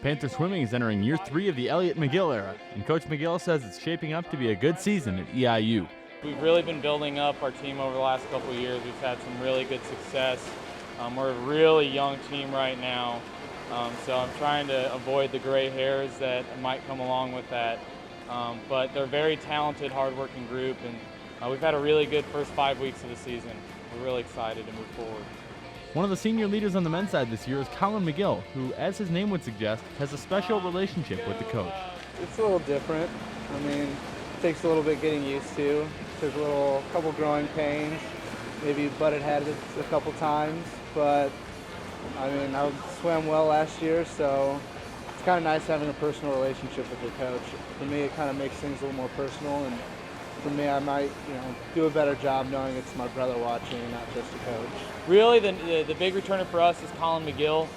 Panther Swimming is entering year 3 of the Elliott McGill era, and Coach McGill says it's shaping up to be a good season at EIU. We've really been building up our team over the last couple of years. We've had some really good success. We're a really young team right now, so I'm trying to avoid the gray hairs that might come along with that. But they're a very talented, hardworking group, and we've had a really good first 5 weeks of the season. We're really excited to move forward. One of the senior leaders on the men's side this year is Colin McGill, who, as his name would suggest, has a special relationship with the coach. It's a little different. I mean, it takes a little bit getting used to. There's a couple growing pains. Maybe butted heads a couple times, but I mean, I swam well last year, so it's kind of nice having a personal relationship with your coach. For me, it kind of makes things a little more personal, and for me, I might, do a better job knowing it's my brother watching and not just a coach. Really, the big returner for us is Colin McGill.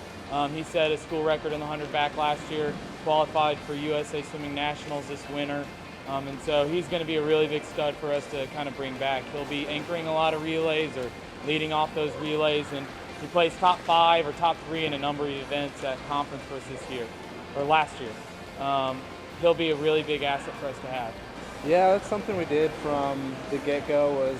He set a school record in the 100 back last year, qualified for USA Swimming Nationals this winter, and so he's going to be a really big stud for us to kind of bring back. He'll be anchoring a lot of relays or leading off those relays, and he plays top 5 or top 3 in a number of events at conference for us this year, or last year. He'll be a really big asset for us to have. Yeah, that's something we did from the get-go, was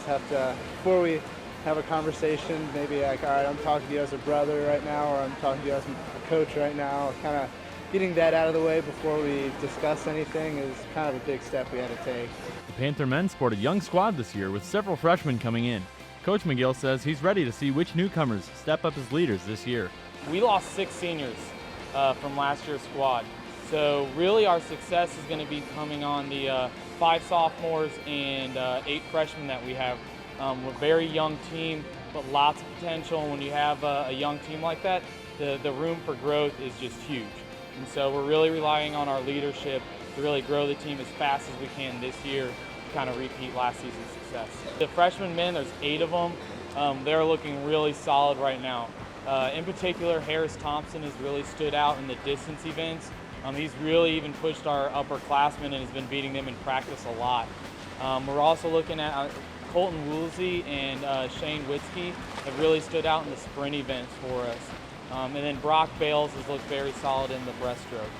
before we have a conversation, maybe like, all right, I'm talking to you as a brother right now, or I'm talking to you as a coach right now. Kind of getting that out of the way before we discuss anything is kind of a big step we had to take. The Panther men sport a young squad this year with several freshmen coming in. Coach McGill says he's ready to see which newcomers step up as leaders this year. We lost 6 seniors from last year's squad. So really our success is going to be coming on the 5 sophomores and 8 freshmen that we have. We're a very young team, but lots of potential. And when you have a young team like that, the room for growth is just huge. And so we're really relying on our leadership to really grow the team as fast as we can this year to kind of repeat last season's success. The freshman men, there's 8 of them. They're looking really solid right now. In particular, Harris Thompson has really stood out in the distance events. He's really even pushed our upperclassmen and has been beating them in practice a lot. We're also looking at Colton Woolsey and Shane Witzke have really stood out in the sprint events for us. And then Brock Bales has looked very solid in the breaststroke.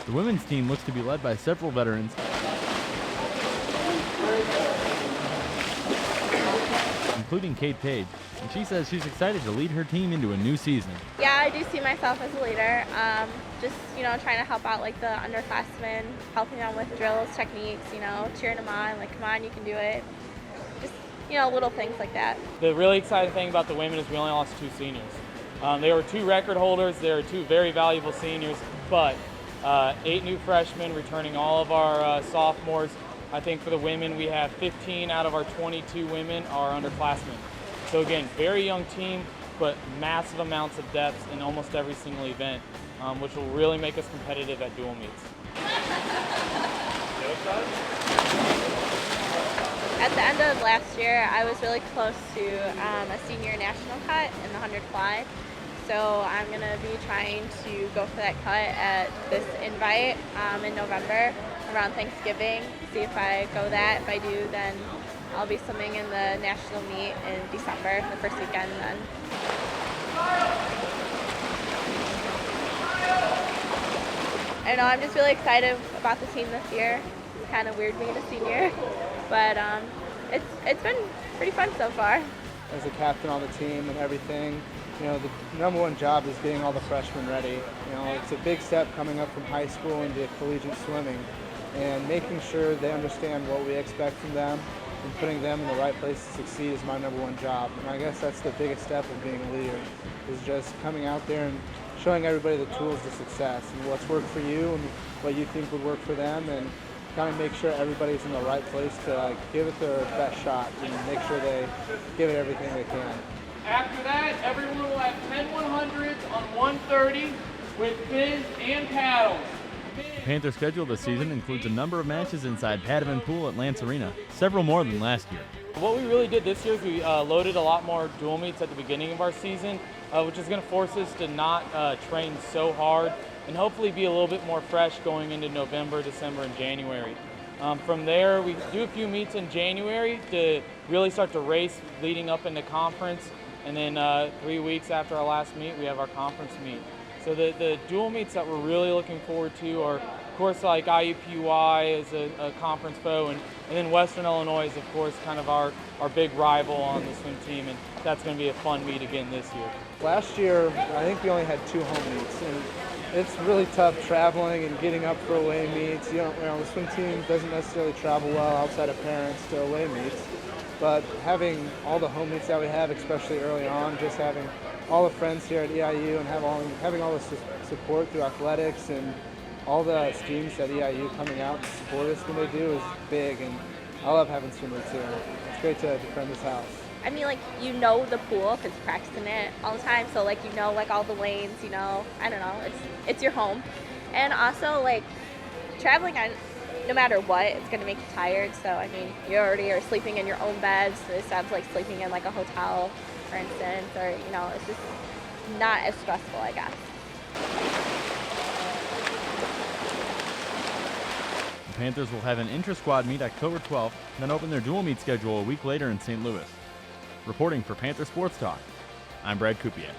The women's team looks to be led by several veterans, including Paige, and she says she's excited to lead her team into a new season. Yeah, I do see myself as a leader. Just, trying to help out like the underclassmen, helping them with drills, techniques, cheering them on, like, come on, you can do it. Just, little things like that. The really exciting thing about the women is we only lost 2 seniors. They were 2 record holders, they were 2 very valuable seniors, but 8 new freshmen returning all of our sophomores. I think for the women, we have 15 out of our 22 women are underclassmen. So again, very young team, but massive amounts of depth in almost every single event, which will really make us competitive at dual meets. At the end of last year, I was really close to a senior national cut in the 100 fly. So I'm going to be trying to go for that cut at this invite in November around Thanksgiving, see if I go that. If I do, then I'll be swimming in the national meet in December, the first weekend then. I know, I'm just really excited about the team this year. It's kind of weird being a senior, but it's been pretty fun so far. As a captain on the team and everything, the number one job is getting all the freshmen ready. It's a big step coming up from high school into collegiate swimming, and making sure they understand what we expect from them and putting them in the right place to succeed is my number one job. And I guess that's the biggest step of being a leader, is just coming out there and showing everybody the tools to success and what's worked for you and what you think would work for them, and kind of make sure everybody's in the right place to give it their best shot and make sure they give it everything they can. After that, everyone will have 10 100s on 130 with fins and paddles. The Panther schedule this season includes a number of matches inside Padovan Pool at Lance Arena, several more than last year. What we really did this year is we loaded a lot more dual meets at the beginning of our season, which is going to force us to not train so hard and hopefully be a little bit more fresh going into November, December, and January. From there, we do a few meets in January to really start to race leading up into conference. And then 3 weeks after our last meet, we have our conference meet. So the dual meets that we're really looking forward to are, of course, like IUPUI is a conference foe, and then Western Illinois is, of course, kind of our big rival on the swim team, and that's going to be a fun meet again this year. Last year, I think we only had 2 home meets, and it's really tough traveling and getting up for away meets. The swim team doesn't necessarily travel well outside of parents to away meets, but having all the home meets that we have, especially early on, just having all the friends here at EIU and having all the support through athletics and all the students at EIU coming out and support us when they do is big, and I love having swim meets here. It's great to defend this house. I mean, like, you know the pool because you're practicing it all the time, so like you know like all the lanes, you know, I don't know, it's your home. And also like traveling on no matter what, it's gonna make you tired. So I mean, you already are sleeping in your own bed, so instead of like sleeping in like a hotel, for instance, or you know, it's just not as stressful, I guess. The Panthers will have an intra-squad meet October 12th, then open their dual meet schedule a week later in St. Louis. Reporting for Panther Sports Talk, I'm Brad Kupiak.